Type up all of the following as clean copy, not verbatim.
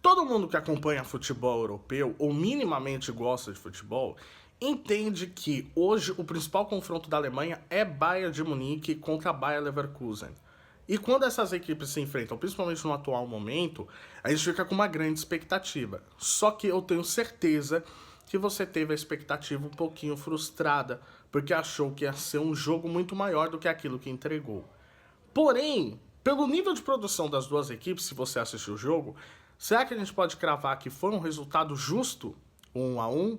Todo mundo que acompanha futebol europeu, ou minimamente gosta de futebol, entende que hoje o principal confronto da Alemanha é Bayern de Munique contra Bayer Leverkusen. E quando essas equipes se enfrentam, principalmente no atual momento, a gente fica com uma grande expectativa. Só que eu tenho certeza que você teve a expectativa um pouquinho frustrada, porque achou que ia ser um jogo muito maior do que aquilo que entregou. Porém, pelo nível de produção das duas equipes, se você assistiu o jogo, será que a gente pode cravar que foi um resultado justo, 1-1?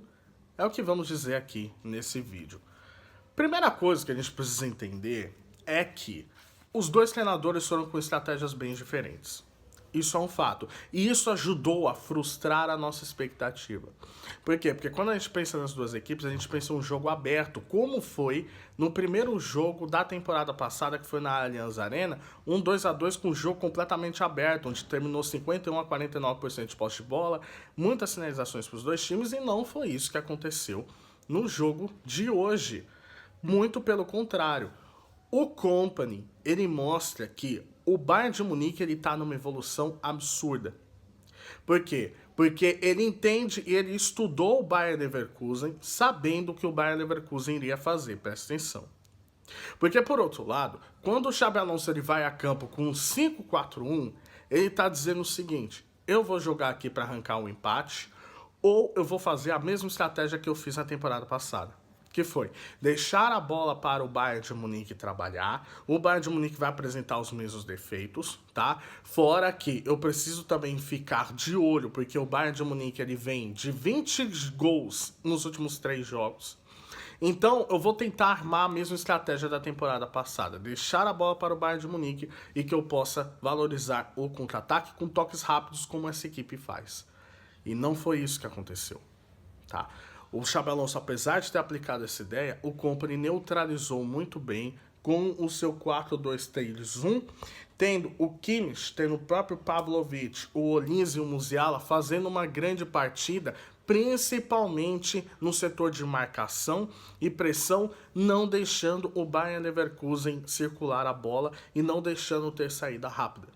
É o que vamos dizer aqui nesse vídeo. Primeira coisa que a gente precisa entender é que os dois treinadores foram com estratégias bem diferentes. Isso é um fato. E isso ajudou a frustrar a nossa expectativa. Por quê? Porque quando a gente pensa nas duas equipes, a gente pensa em um jogo aberto, como foi no primeiro jogo da temporada passada, que foi na Allianz Arena, um 2-2 com um jogo completamente aberto, onde terminou 51% a 49% de posse de bola, muitas sinalizações para os dois times, e não foi isso que aconteceu no jogo de hoje. Muito pelo contrário. O Kompany, ele mostra que o Bayern de Munique ele tá numa evolução absurda. Por quê? Porque ele entende e ele estudou o Bayer Leverkusen sabendo o que o Bayer Leverkusen iria fazer, presta atenção. Porque, por outro lado, quando o Xabi Alonso ele vai a campo com um 5-4-1, ele está dizendo o seguinte: eu vou jogar aqui para arrancar um empate, ou eu vou fazer a mesma estratégia que eu fiz na temporada passada. Que foi deixar a bola para o Bayern de Munique trabalhar. O Bayern de Munique vai apresentar os mesmos defeitos, tá? Fora que eu preciso também ficar de olho, porque o Bayern de Munique ele vem de 20 gols nos últimos 3 jogos. Então, eu vou tentar armar a mesma estratégia da temporada passada. Deixar a bola para o Bayern de Munique e que eu possa valorizar o contra-ataque com toques rápidos como essa equipe faz. E não foi isso que aconteceu, tá? O Xabi Alonso, apesar de ter aplicado essa ideia, o Kompany neutralizou muito bem com o seu 4-2-3-1, tendo o Kimmich, tendo o próprio Pavlovic, o Olise e o Musiala fazendo uma grande partida, principalmente no setor de marcação e pressão, não deixando o Bayer Leverkusen circular a bola e não deixando ter saída rápida.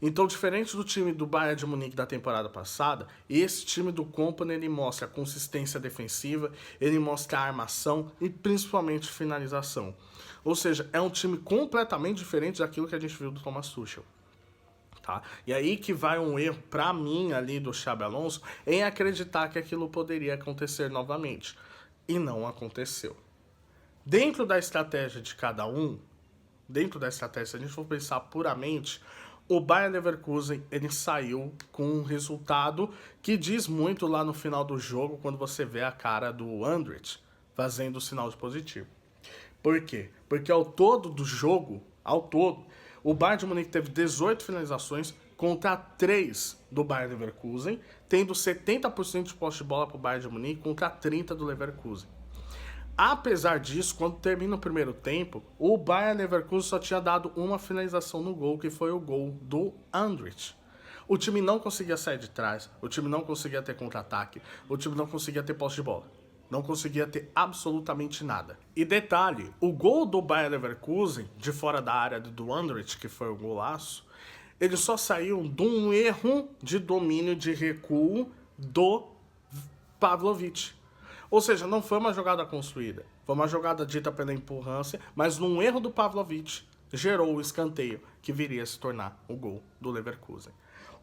Então, diferente do time do Bayern de Munique da temporada passada, esse time do Kompany ele mostra a consistência defensiva, ele mostra a armação e principalmente finalização. Ou seja, é um time completamente diferente daquilo que a gente viu do Thomas Tuchel. Tá? E aí que vai um erro, pra mim, ali do Xabi Alonso, em acreditar que aquilo poderia acontecer novamente. E não aconteceu. Dentro da estratégia de cada um, se a gente for pensar puramente, o Bayer Leverkusen ele saiu com um resultado que diz muito lá no final do jogo, quando você vê a cara do Andrich fazendo o sinal de positivo. Por quê? Porque ao todo do jogo, o Bayern de Munique teve 18 finalizações contra 3 do Bayer Leverkusen, tendo 70% de posse de bola para o Bayern de Munique contra 30% do Leverkusen. Apesar disso, quando termina o primeiro tempo, o Bayer Leverkusen só tinha dado uma finalização no gol, que foi o gol do Andrich. O time não conseguia sair de trás, o time não conseguia ter contra-ataque, o time não conseguia ter posse de bola. Não conseguia ter absolutamente nada. E detalhe, o gol do Bayer Leverkusen, de fora da área do Andrich, que foi o golaço, ele só saiu de um erro de domínio de recuo do Pavlovic. Ou seja, não foi uma jogada construída, foi uma jogada dita pela empurrância, mas num erro do Pavlovic gerou o escanteio que viria a se tornar o gol do Leverkusen.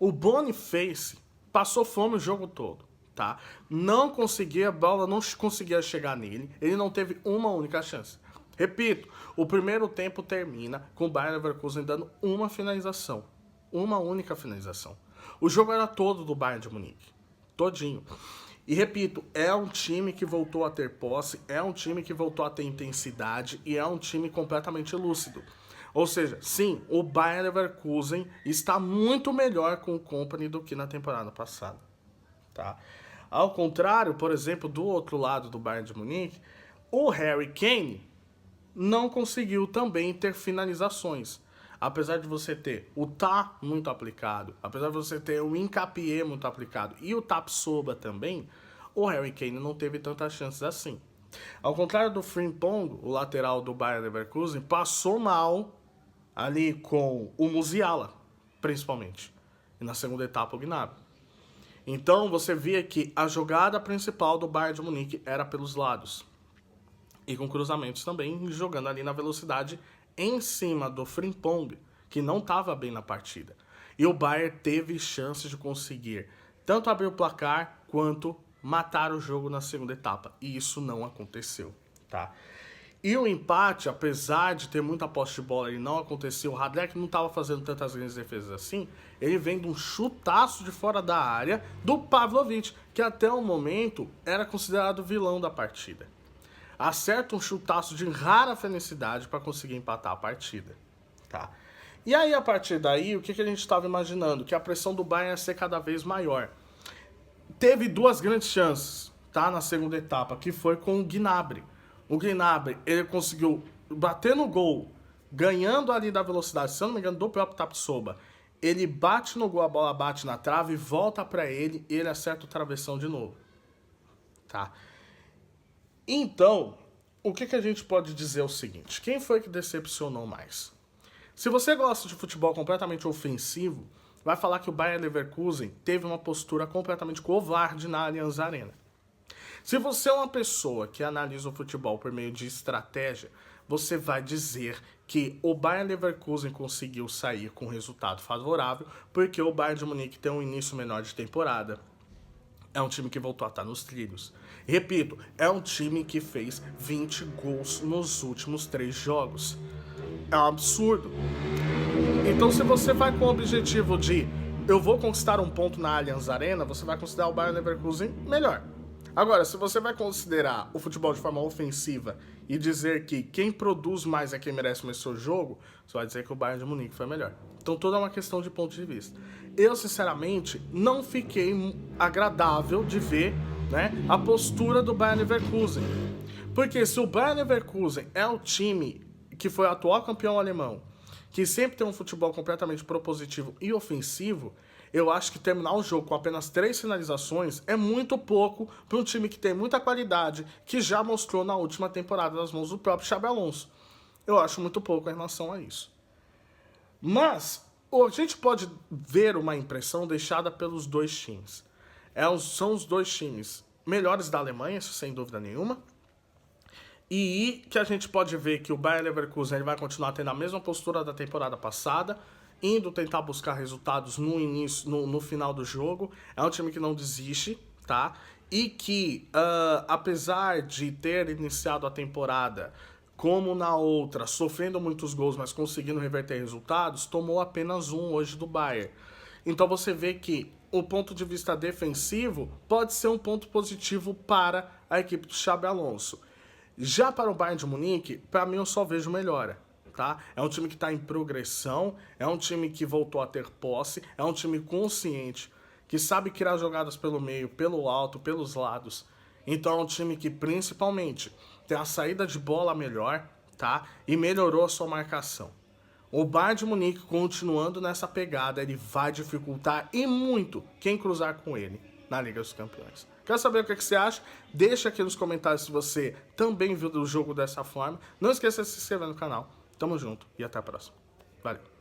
O Boniface passou fome o jogo todo, tá? Não conseguia, a bola não conseguia chegar nele, ele não teve uma única chance. Repito, o primeiro tempo termina com o Bayer Leverkusen dando uma finalização, uma única finalização. O jogo era todo do Bayern de Munique, todinho. E repito, é um time que voltou a ter posse, é um time que voltou a ter intensidade e é um time completamente lúcido. Ou seja, sim, o Bayer Leverkusen está muito melhor com o Kompany do que na temporada passada. Tá? Ao contrário, por exemplo, do outro lado do Bayern de Munique, o Harry Kane não conseguiu também ter finalizações. Apesar de você ter o Tá muito aplicado, apesar de você ter o Hincapié muito aplicado e o Tapsoba também, o Harry Kane não teve tantas chances assim. Ao contrário do Frimpong, o lateral do Bayer Leverkusen, passou mal ali com o Musiala, principalmente. E na segunda etapa o Gnabry. Então você via que a jogada principal do Bayern de Munique era pelos lados. E com cruzamentos também, jogando ali na velocidade em cima do Frimpong, que não estava bem na partida. E o Bayern teve chances de conseguir tanto abrir o placar quanto matar o jogo na segunda etapa. E isso não aconteceu, tá? E o empate, apesar de ter muita posse de bola, ele não aconteceu. O Radek não estava fazendo tantas grandes defesas assim. Ele vem de um chutaço de fora da área do Pavlovic, que até o momento era considerado vilão da partida. Acerta um chutaço de rara felicidade para conseguir empatar a partida, tá? E aí, a partir daí, o que a gente estava imaginando? Que a pressão do Bayern ia ser cada vez maior. Teve duas grandes chances, tá? Na segunda etapa, que foi com o Gnabry. O Gnabry, ele conseguiu bater no gol, ganhando ali da velocidade, se eu não me engano, do próprio Tapsoba. Ele bate no gol, a bola bate na trave, volta para ele e ele acerta o travessão de novo, tá? Então, o que a gente pode dizer é o seguinte: quem foi que decepcionou mais? Se você gosta de futebol completamente ofensivo, vai falar que o Bayer Leverkusen teve uma postura completamente covarde na Allianz Arena. Se você é uma pessoa que analisa o futebol por meio de estratégia, você vai dizer que o Bayer Leverkusen conseguiu sair com resultado favorável porque o Bayern de Munique tem um início menor de temporada. É um time que voltou a estar nos trilhos. Repito, é um time que fez 20 gols nos últimos 3 jogos. É um absurdo. Então, se você vai com o objetivo de eu vou conquistar um ponto na Allianz Arena, você vai considerar o Bayer Leverkusen melhor. Agora, se você vai considerar o futebol de forma ofensiva e dizer que quem produz mais é quem merece mais seu jogo, você vai dizer que o Bayern de Munique foi melhor. Então, toda é uma questão de ponto de vista. Eu, sinceramente, não fiquei agradável de ver, né, a postura do Bayer Leverkusen. Porque se o Bayer Leverkusen é o time que foi o atual campeão alemão, que sempre tem um futebol completamente propositivo e ofensivo, eu acho que terminar o jogo com apenas 3 finalizações é muito pouco para um time que tem muita qualidade, que já mostrou na última temporada nas mãos do próprio Xabi Alonso. Eu acho muito pouco em relação a isso. Mas a gente pode ver uma impressão deixada pelos dois times. São os dois times melhores da Alemanha, sem dúvida nenhuma. E que a gente pode ver que o Bayer Leverkusen ele vai continuar tendo a mesma postura da temporada passada, indo tentar buscar resultados no início, no final do jogo. É um time que não desiste, tá? E que, apesar de ter iniciado a temporada como na outra, sofrendo muitos gols, mas conseguindo reverter resultados, tomou apenas um hoje do Bayern. Então você vê que o ponto de vista defensivo pode ser um ponto positivo para a equipe do Xabi Alonso. Já para o Bayern de Munique, para mim eu só vejo melhora, tá? É um time que está em progressão, é um time que voltou a ter posse, é um time consciente, que sabe criar jogadas pelo meio, pelo alto, pelos lados. Então é um time que principalmente tem a saída de bola melhor, tá? E melhorou a sua marcação. O Bayern de Munique, continuando nessa pegada, ele vai dificultar e muito quem cruzar com ele na Liga dos Campeões. Quer saber o que você acha? Deixa aqui nos comentários se você também viu o jogo dessa forma. Não esqueça de se inscrever no canal. Tamo junto e até a próxima. Valeu!